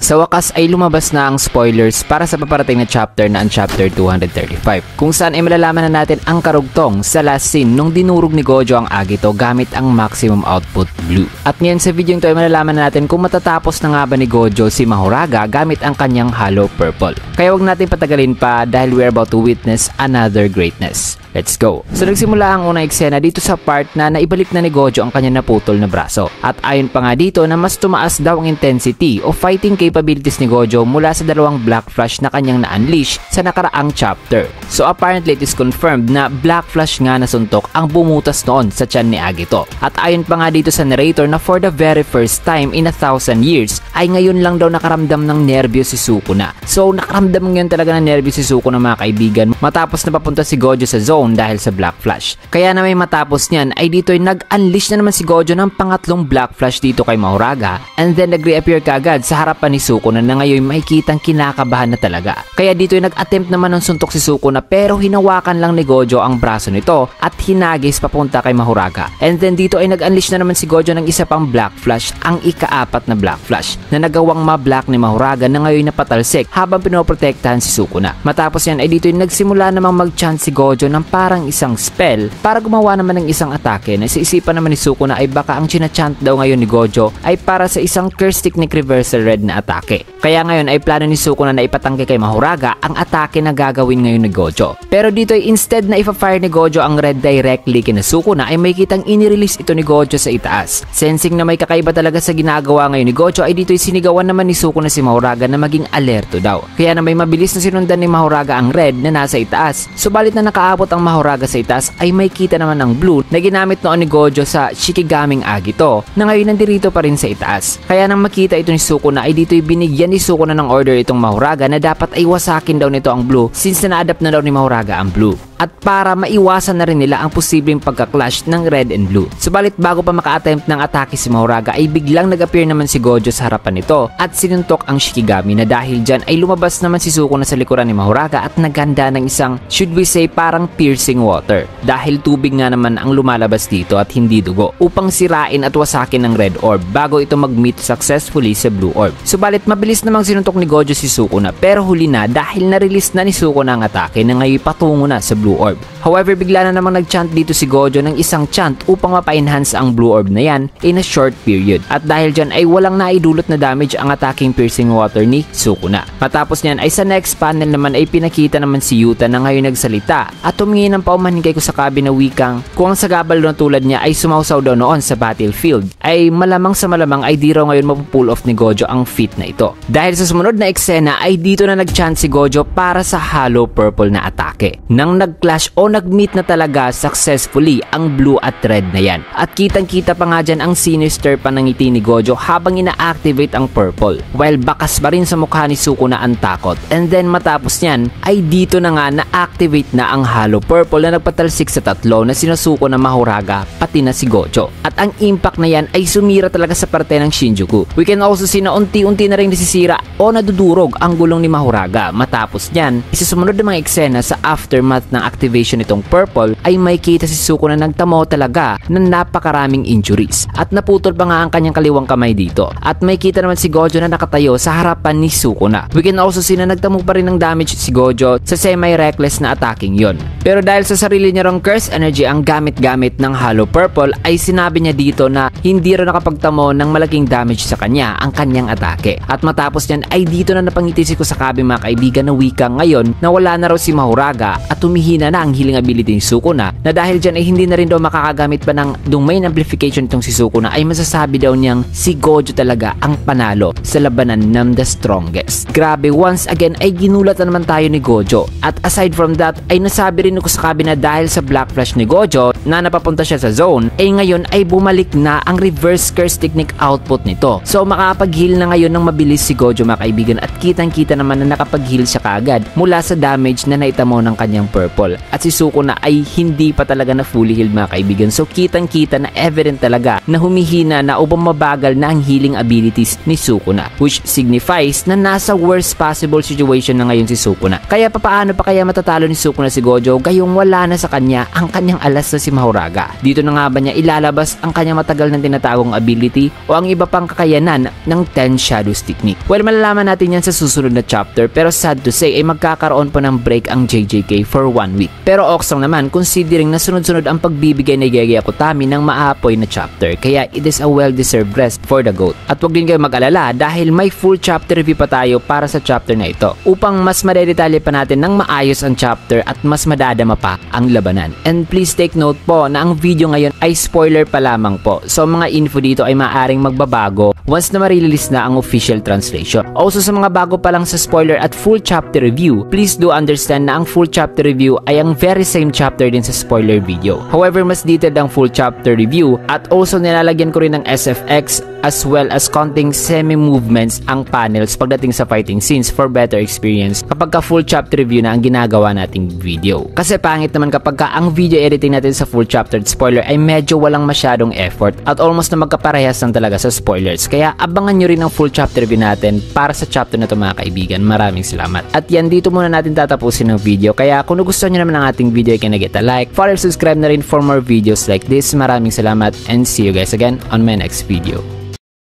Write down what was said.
Sa wakas ay lumabas na ang spoilers para sa paparating na chapter na ang chapter 235, kung saan ay malalaman na natin ang karugtong sa last scene nung dinurog ni Gojo ang Agito gamit ang maximum output blue. At ngayon sa video ito ay malalaman na natin kung matatapos na nga ba ni Gojo si Mahoraga gamit ang kanyang hollow purple. Kaya wag natin patagalin pa dahil we're about to witness another greatness. Let's go! So nagsimula ang unang eksena dito sa part na naibalik na ni Gojo ang kanyang naputol na braso. At ayon pa nga dito na mas tumaas daw ang intensity o fighting capabilities ni Gojo mula sa dalawang Black Flash na kanyang na-unleash sa nakaraang chapter. So apparently it is confirmed na Black Flash nga nasuntok ang bumutas noon sa tiyan ni Agito. At ayon pa nga dito sa narrator na for the very first time in 1,000 years ay ngayon lang daw nakaramdam ng nerbiyos si Sukuna. So nakaramdam ngayon talaga ng nerbiyos si Sukuna mga kaibigan matapos na papunta si Gojo sa zone dahil sa Black Flash. Kaya na may matapos niyan ay dito ay nag-unleash na naman si Gojo ng pangatlong Black Flash dito kay Mahoraga and then nag-reappear kaagad sa harapan ni Sukuna na ngayon makikitang kinakabahan na talaga. Kaya dito ay nag-attempt naman ng suntok si Sukuna pero hinawakan lang ni Gojo ang braso nito at hinagis papunta kay Mahoraga. And then dito ay nag-unleash na naman si Gojo ng isa pang Black Flash, ang ika-4 na Black Flash na nagawang ma-black ni Mahoraga na ngayon napatalsik habang pinoprotektahan si Sukuna. Matapos yan ay dito ay nagsimula namang mag-chant si Gojo ng parang isang spell para gumawa naman ng isang atake na sa isipan naman ni Sukuna ay baka ang chinachant daw ngayon ni Gojo ay para sa isang curse technique reversal red na atake. Kaya ngayon ay plano ni Sukuna na ipatangke kay Mahoraga ang atake na gagawin ngayon ni Gojo. Pero dito ay instead na ipa-fire ni Gojo ang red directly kina Sukuna ay may kitang inirelease ito ni Gojo sa itaas. Sensing na may kakaiba talaga sa ginagawa ngayon ni Gojo ay dito ay sinigawan naman ni Sukuna si Mahoraga na maging alerto daw. Kaya na may mabilis na sinundan ni Mahoraga ang red na nasa itaas. Subalit na nakaabot ang Mahoraga sa itaas ay may kita naman ng blue na ginamit noon ni Gojo sa Shikigaming Agito na ngayon nandirito pa rin sa itaas. Kaya nang makita ito ni Sukuna ay dito'y binigyan ni Sukuna ng order itong Mahoraga na dapat ay wasakin daw nito ang blue since na-adapt na daw ni Mahoraga ang blue. At para maiwasan na rin nila ang posibleng pagka-clash ng red and blue. Subalit bago pa maka-attempt ng atake si Mahoraga ay biglang nag-appear naman si Gojo sa harapan nito at sinuntok ang Shikigami na dahil dyan ay lumabas naman si Sukuna sa likuran ni Mahoraga at naghanda ng isang, should we say, parang piercing water. Dahil tubig nga naman ang lumalabas dito at hindi dugo upang sirain at wasakin ng red orb bago ito mag-meet successfully sa blue orb. Subalit mabilis namang sinuntok ni Gojo si Sukuna pero huli na dahil na-release na ni Sukuna ang atake na ngayon patungo na sa blue orb. However, bigla na namang nag-chant dito si Gojo ng isang chant upang mapa-enhance ang blue orb na yan in a short period. At dahil dyan ay walang naidulot na damage ang attacking piercing water ni Sukuna. Matapos niyan ay sa next panel naman ay pinakita naman si Yuta na ngayon nagsalita at humingi ng paumanhin kay Kusakabe na wikang kung ang sagabal na tulad niya ay sumausaw daw noon sa battlefield ay malamang sa malamang ay di raw ngayon mapupull off ni Gojo ang feat na ito. Dahil sa sumunod na eksena ay dito na nag-chant si Gojo para sa hollow purple na atake. Nang nag-clash o nag-meet na talaga successfully ang blue at red na yan. At kitang-kita pa nga dyan ang sinister pa ng ngiti ni Gojo habang ina-activate ang purple. While bakas pa rin sa mukha ni Sukuna ang takot. And then matapos nyan ay dito na nga na-activate na ang hollow purple na nagpatalsik sa tatlo na sinasuko na Mahoraga pati na si Gojo. At ang impact na yan ay sumira talaga sa parte ng Shinjuku. We can also see na unti-unti na rin nasisira o nadudurog ang gulong ni Mahoraga. Matapos nyan, isa sumunod na mga eksena sa aftermath ng activation nitong purple ay may kita si Sukuna na nagtamo talaga ng napakaraming injuries. At naputol pa nga ang kanyang kaliwang kamay dito. At may kita naman si Gojo na nakatayo sa harapan ni Sukuna. We can also see na nagtamo pa rin ng damage si Gojo sa semi-reckless na attacking yon. Pero dahil sa sarili niya rong curse energy ang gamit-gamit ng hollow purple ay sinabi niya dito na hindi rin nakapagtamo ng malaking damage sa kanya ang kanyang atake. At matapos niyan ay dito na napangiti si Kusakabe mga kaibigan na wika ngayon na wala na raw si Mahoraga at humihina na ang healing ability ni Sukuna na dahil dyan ay hindi na rin daw makakagamit pa ng domain amplification itong si Sukuna ay masasabi daw niyang si Gojo talaga ang panalo sa labanan ng the strongest. Grabe, once again ay ginulat na naman tayo ni Gojo. At aside from that ay nasabi rin ni Kusakabe na dahil sa Black Flash ni Gojo na napapunta siya sa zone ay ngayon ay bumalik na ang reverse curse technique output nito. So makapag-heal na ngayon ng mabilis si Gojo mga kaibigan at kitang-kita naman na nakapag-heal siya kaagad mula sa damage na naitamo ng kanyang purple. At si Sukuna ay hindi pa talaga na fully healed mga kaibigan. So kitang-kita na evident talaga na humihina na o bumabagal na ang healing abilities ni Sukuna, which signifies na nasa worst possible situation na ngayon si Sukuna. Kaya paano pa kaya matatalo ni Sukuna si Gojo? ay yung wala na sa kanya ang kanyang alas na si Mahoraga. Dito na nga ba niya ilalabas ang kanyang matagal ng tinatagong ability o ang iba pang kakayanan ng 10 Shadows technique? Well, malalaman natin yan sa susunod na chapter, pero sad to say ay magkakaroon po ng break ang JJK for 1 week. Pero oksang naman considering na sunod-sunod ang pagbibigay ni Gege Akutami ng maapoy na chapter, kaya it is a well-deserved rest for the GOAT. At wag din kayo mag-alala dahil may full chapter review pa tayo para sa chapter na ito upang mas madedetalye pa natin ng maayos ang chapter at mas madadama pa ang labanan. And please take note po na ang video ngayon ay spoiler pa lamang po, so mga info dito ay maaaring magbabago once na ma-release na ang official translation. Also sa mga bago pa lang sa spoiler at full chapter review, please do understand na ang full chapter review ay ang very same chapter din sa spoiler video. However, mas detailed ang full chapter review at also nilalagyan ko rin ng SFX as well as konting semi-movements ang panels pagdating sa fighting scenes for better experience kapag ka full chapter review na ang ginagawa nating video. Kasi pangit naman kapag ka ang video editing natin sa full chapter at spoiler ay medyo walang masyadong effort at almost na magkaparehas lang talaga sa spoilers. Kaya abangan nyo rin ang full chapter review natin para sa chapter na ito mga kaibigan. Maraming salamat. At yan, dito muna natin tatapusin ng video. Kaya kung nagustuhan nyo naman ang ating video, can I get a like, follow, subscribe na rin for more videos like this. Maraming salamat and see you guys again on my next video.